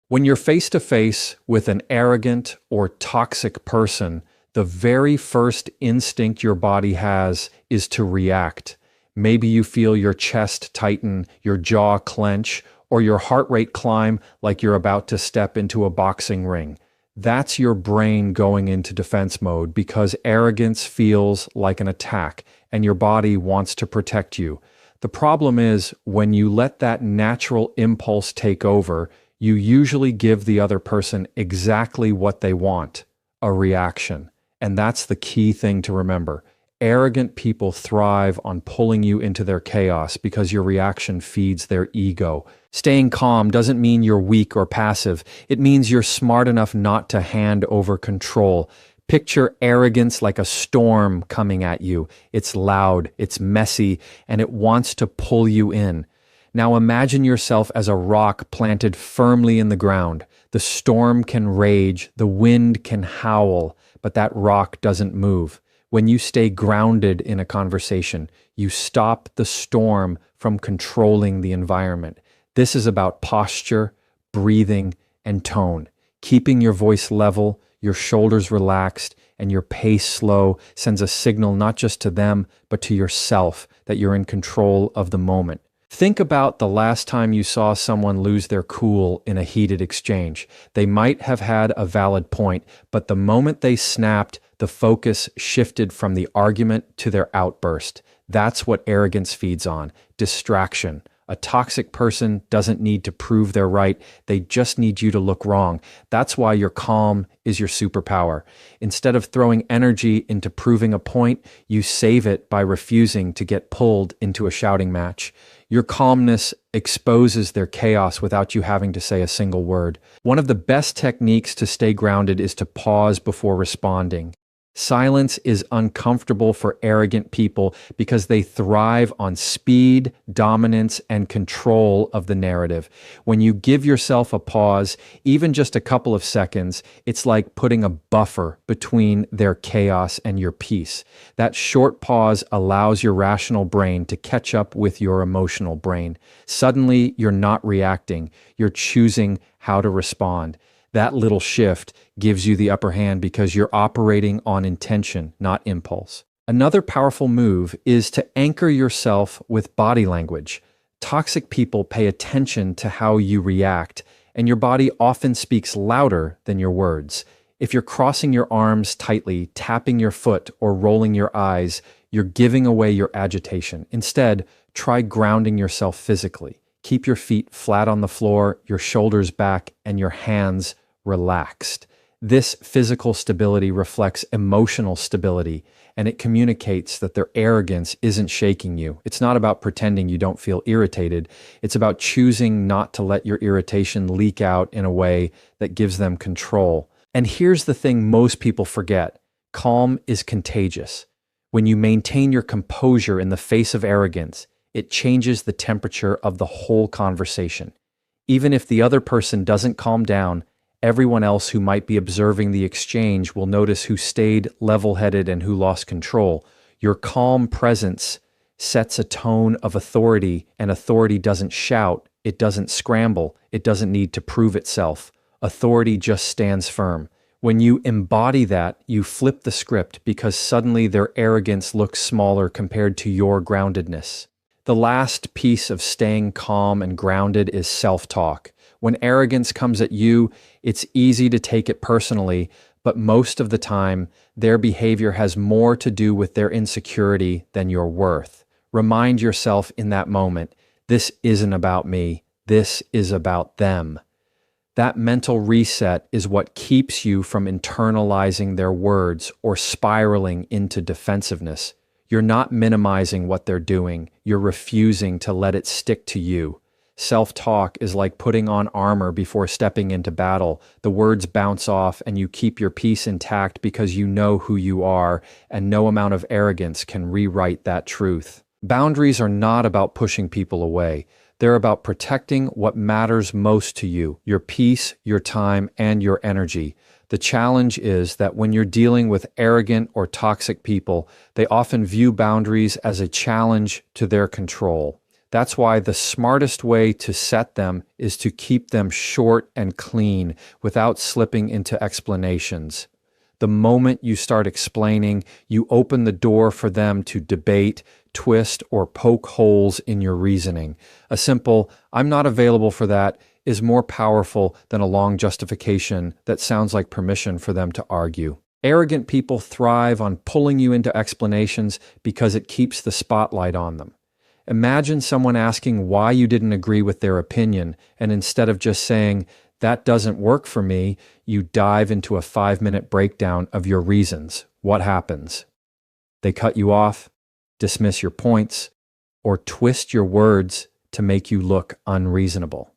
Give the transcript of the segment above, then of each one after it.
When you're face to face with an arrogant or toxic person, the very first instinct your body has is to react. Maybe you feel your chest tighten, your jaw clench, or your heart rate climb like you're about to step into a boxing ring. That's your brain going into defense mode because arrogance feels like an attack and your body wants to protect you. The problem is when you let that natural impulse take over, you usually give the other person exactly what they want, a reaction. And that's the key thing to remember. Arrogant people thrive on pulling you into their chaos because your reaction feeds their ego. Staying calm doesn't mean you're weak or passive. It means you're smart enough not to hand over control. Picture arrogance like a storm coming at you. It's loud, it's messy, and it wants to pull you in. Now imagine yourself as a rock planted firmly in the ground. The storm can rage, the wind can howl, but that rock doesn't move. When you stay grounded in a conversation, you stop the storm from controlling the environment. This is about posture, breathing, and tone. Keeping your voice level, your shoulders relaxed, and your pace slow sends a signal not just to them, but to yourself that you're in control of the moment. Think about the last time you saw someone lose their cool in a heated exchange. They might have had a valid point, but the moment they snapped, the focus shifted from the argument to their outburst. That's what arrogance feeds on, distraction. A toxic person doesn't need to prove they're right. They just need you to look wrong. That's why your calm is your superpower. Instead of throwing energy into proving a point, you save it by refusing to get pulled into a shouting match. Your calmness exposes their chaos without you having to say a single word. One of the best techniques to stay grounded is to pause before responding. Silence is uncomfortable for arrogant people because they thrive on speed, dominance, and control of the narrative. When you give yourself a pause, even just a couple of seconds, it's like putting a buffer between their chaos and your peace. That short pause allows your rational brain to catch up with your emotional brain. Suddenly, you're not reacting, you're choosing how to respond. That little shift gives you the upper hand because you're operating on intention, not impulse. Another powerful move is to anchor yourself with body language. Toxic people pay attention to how you react, and your body often speaks louder than your words. If you're crossing your arms tightly, tapping your foot, or rolling your eyes, you're giving away your agitation. Instead, try grounding yourself physically. Keep your feet flat on the floor, your shoulders back, and your hands relaxed. This physical stability reflects emotional stability, and it communicates that their arrogance isn't shaking you. It's not about pretending you don't feel irritated. It's about choosing not to let your irritation leak out in a way that gives them control. And here's the thing most people forget. Calm is contagious. When you maintain your composure in the face of arrogance, it changes the temperature of the whole conversation. Even if the other person doesn't calm down, everyone else who might be observing the exchange will notice who stayed level-headed and who lost control. Your calm presence sets a tone of authority, and authority doesn't shout, it doesn't scramble, it doesn't need to prove itself. Authority just stands firm. When you embody that, you flip the script because suddenly their arrogance looks smaller compared to your groundedness. The last piece of staying calm and grounded is self-talk. When arrogance comes at you, it's easy to take it personally, but most of the time, their behavior has more to do with their insecurity than your worth. Remind yourself in that moment, this isn't about me, this is about them. That mental reset is what keeps you from internalizing their words or spiraling into defensiveness. You're not minimizing what they're doing, you're refusing to let it stick to you. Self-talk is like putting on armor before stepping into battle. The words bounce off and you keep your peace intact because you know who you are, and no amount of arrogance can rewrite that truth. Boundaries are not about pushing people away. They're about protecting what matters most to you, your peace, your time, and your energy. The challenge is that when you're dealing with arrogant or toxic people, they often view boundaries as a challenge to their control. That's why the smartest way to set them is to keep them short and clean without slipping into explanations. The moment you start explaining, you open the door for them to debate, twist, or poke holes in your reasoning. A simple, "I'm not available for that," is more powerful than a long justification that sounds like permission for them to argue. Arrogant people thrive on pulling you into explanations because it keeps the spotlight on them. Imagine someone asking why you didn't agree with their opinion, and instead of just saying, "That doesn't work for me," you dive into a 5-minute breakdown of your reasons. What happens? They cut you off, dismiss your points, or twist your words to make you look unreasonable.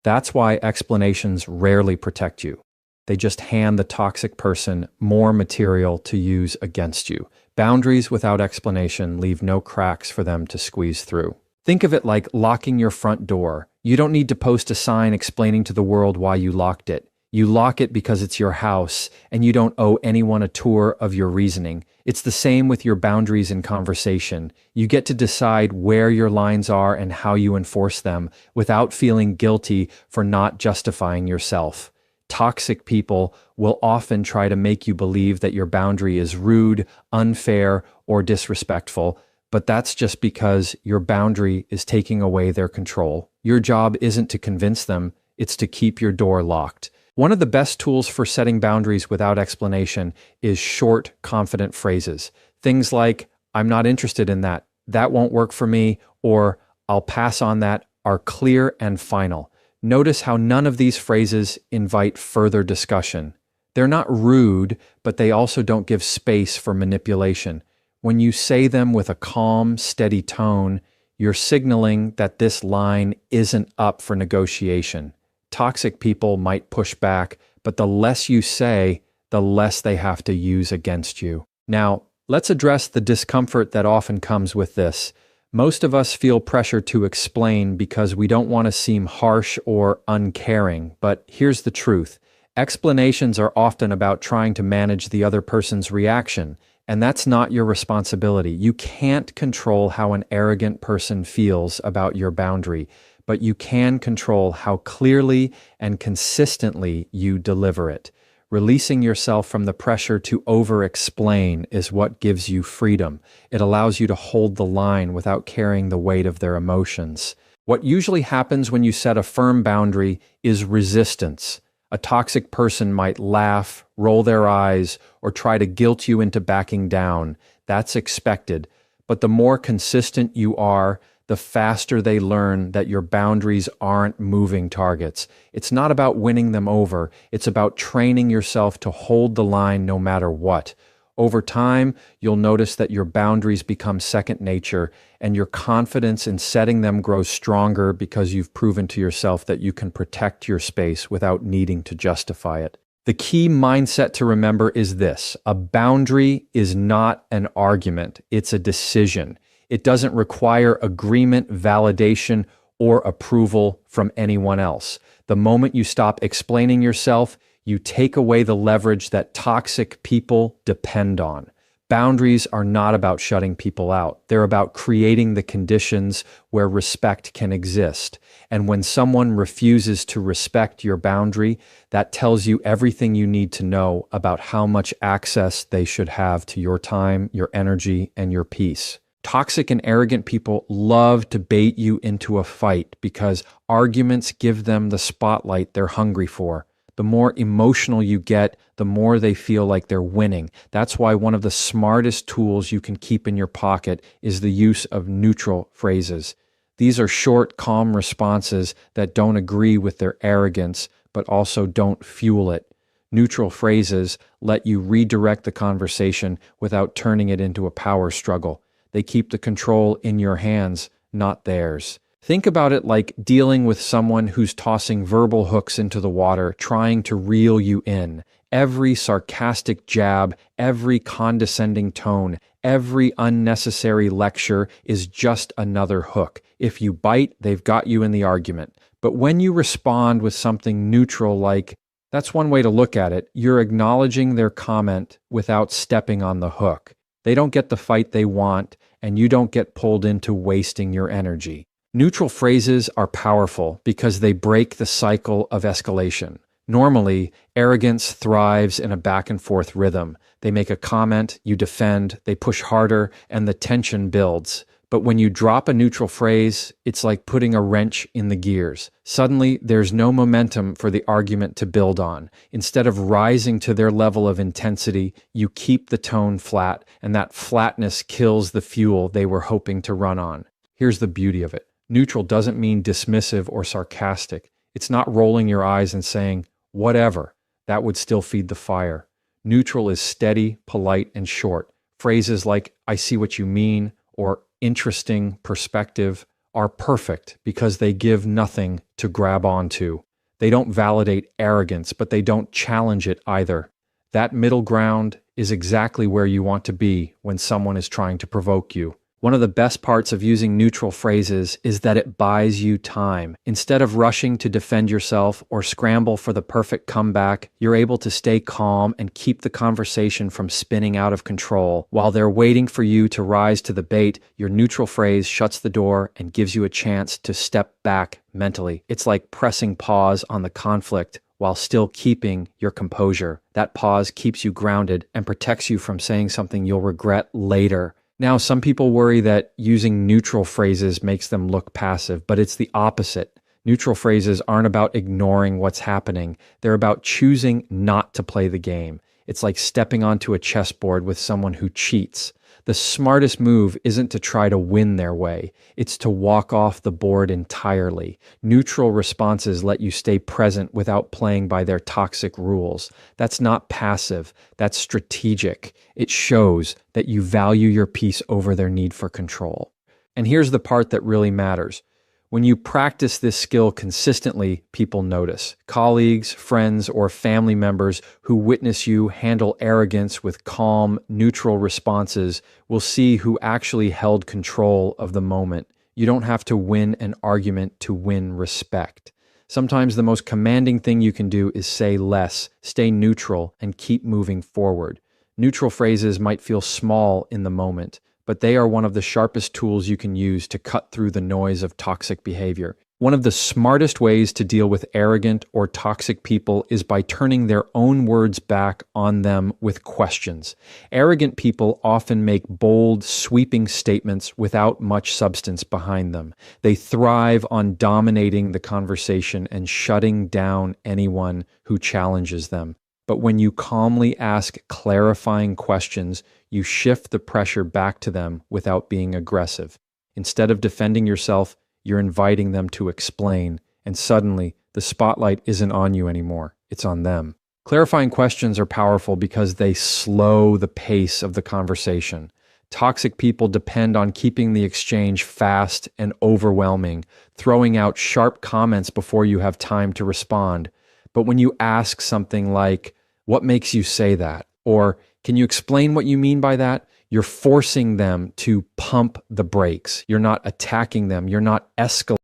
That's why explanations rarely protect you. They just hand the toxic person more material to use against you. Boundaries without explanation leave no cracks for them to squeeze through. Think of it like locking your front door. You don't need to post a sign explaining to the world why you locked it. You lock it because it's your house, and you don't owe anyone a tour of your reasoning. It's the same with your boundaries in conversation. You get to decide where your lines are and how you enforce them without feeling guilty for not justifying yourself. Toxic people will often try to make you believe that your boundary is rude, unfair, or disrespectful, but that's just because your boundary is taking away their control. Your job isn't to convince them, it's to keep your door locked. One of the best tools for setting boundaries without explanation is short, confident phrases. Things like, "I'm not interested in that," "That won't work for me," or "I'll pass on that," are clear and final. Notice how none of these phrases invite further discussion. They're not rude, but they also don't give space for manipulation. When you say them with a calm, steady tone, you're signaling that this line isn't up for negotiation. Toxic people might push back, but the less you say, the less they have to use against you. Now, let's address the discomfort that often comes with this. Most of us feel pressure to explain because we don't want to seem harsh or uncaring, but here's the truth. Explanations are often about trying to manage the other person's reaction, and that's not your responsibility. You can't control how an arrogant person feels about your boundary, but you can control how clearly and consistently you deliver it. Releasing yourself from the pressure to over-explain is what gives you freedom. It allows you to hold the line without carrying the weight of their emotions. What usually happens when you set a firm boundary is resistance. A toxic person might laugh, roll their eyes, or try to guilt you into backing down. That's expected. But the more consistent you are, the faster they learn that your boundaries aren't moving targets. It's not about winning them over. It's about training yourself to hold the line no matter what. Over time, you'll notice that your boundaries become second nature, and your confidence in setting them grows stronger because you've proven to yourself that you can protect your space without needing to justify it. The key mindset to remember is this: a boundary is not an argument, it's a decision. It doesn't require agreement, validation, or approval from anyone else. The moment you stop explaining yourself, you take away the leverage that toxic people depend on. Boundaries are not about shutting people out. They're about creating the conditions where respect can exist. And when someone refuses to respect your boundary, that tells you everything you need to know about how much access they should have to your time, your energy, and your peace. Toxic and arrogant people love to bait you into a fight because arguments give them the spotlight they're hungry for. The more emotional you get, the more they feel like they're winning. That's why one of the smartest tools you can keep in your pocket is the use of neutral phrases. These are short, calm responses that don't agree with their arrogance, but also don't fuel it. Neutral phrases let you redirect the conversation without turning it into a power struggle. They keep the control in your hands, not theirs. Think about it like dealing with someone who's tossing verbal hooks into the water, trying to reel you in. Every sarcastic jab, every condescending tone, every unnecessary lecture is just another hook. If you bite, they've got you in the argument. But when you respond with something neutral like, "That's one way to look at it," you're acknowledging their comment without stepping on the hook. They don't get the fight they want, and you don't get pulled into wasting your energy. Neutral phrases are powerful because they break the cycle of escalation. Normally, arrogance thrives in a back and forth rhythm. They make a comment, you defend, they push harder, and the tension builds. But when you drop a neutral phrase, it's like putting a wrench in the gears. Suddenly, there's no momentum for the argument to build on. Instead of rising to their level of intensity, you keep the tone flat, and that flatness kills the fuel they were hoping to run on. Here's the beauty of it. Neutral doesn't mean dismissive or sarcastic. It's not rolling your eyes and saying, whatever. That would still feed the fire. Neutral is steady, polite, and short. Phrases like, I see what you mean, or interesting perspective are perfect because they give nothing to grab onto. They don't validate arrogance, but they don't challenge it either. That middle ground is exactly where you want to be when someone is trying to provoke you. One of the best parts of using neutral phrases is that it buys you time. Instead of rushing to defend yourself or scramble for the perfect comeback, you're able to stay calm and keep the conversation from spinning out of control. While they're waiting for you to rise to the bait, your neutral phrase shuts the door and gives you a chance to step back mentally. It's like pressing pause on the conflict while still keeping your composure. That pause keeps you grounded and protects you from saying something you'll regret later. Now, some people worry that using neutral phrases makes them look passive, but it's the opposite. Neutral phrases aren't about ignoring what's happening. They're about choosing not to play the game. It's like stepping onto a chessboard with someone who cheats. The smartest move isn't to try to win their way. It's to walk off the board entirely. Neutral responses let you stay present without playing by their toxic rules. That's not passive. That's strategic. It shows that you value your peace over their need for control. And here's the part that really matters. When you practice this skill consistently, people notice. Colleagues, friends, or family members who witness you handle arrogance with calm, neutral responses will see who actually held control of the moment. You don't have to win an argument to win respect. Sometimes the most commanding thing you can do is say less, stay neutral, and keep moving forward. Neutral phrases might feel small in the moment, but they are one of the sharpest tools you can use to cut through the noise of toxic behavior. One of the smartest ways to deal with arrogant or toxic people is by turning their own words back on them with questions. Arrogant people often make bold, sweeping statements without much substance behind them. They thrive on dominating the conversation and shutting down anyone who challenges them. But when you calmly ask clarifying questions, you shift the pressure back to them without being aggressive. Instead of defending yourself, you're inviting them to explain, and suddenly the spotlight isn't on you anymore, it's on them. Clarifying questions are powerful because they slow the pace of the conversation. Toxic people depend on keeping the exchange fast and overwhelming, throwing out sharp comments before you have time to respond. But when you ask something like, "What makes you say that?" or "Can you explain what you mean by that?" you're forcing them to pump the brakes. You're not attacking them. You're not escalating.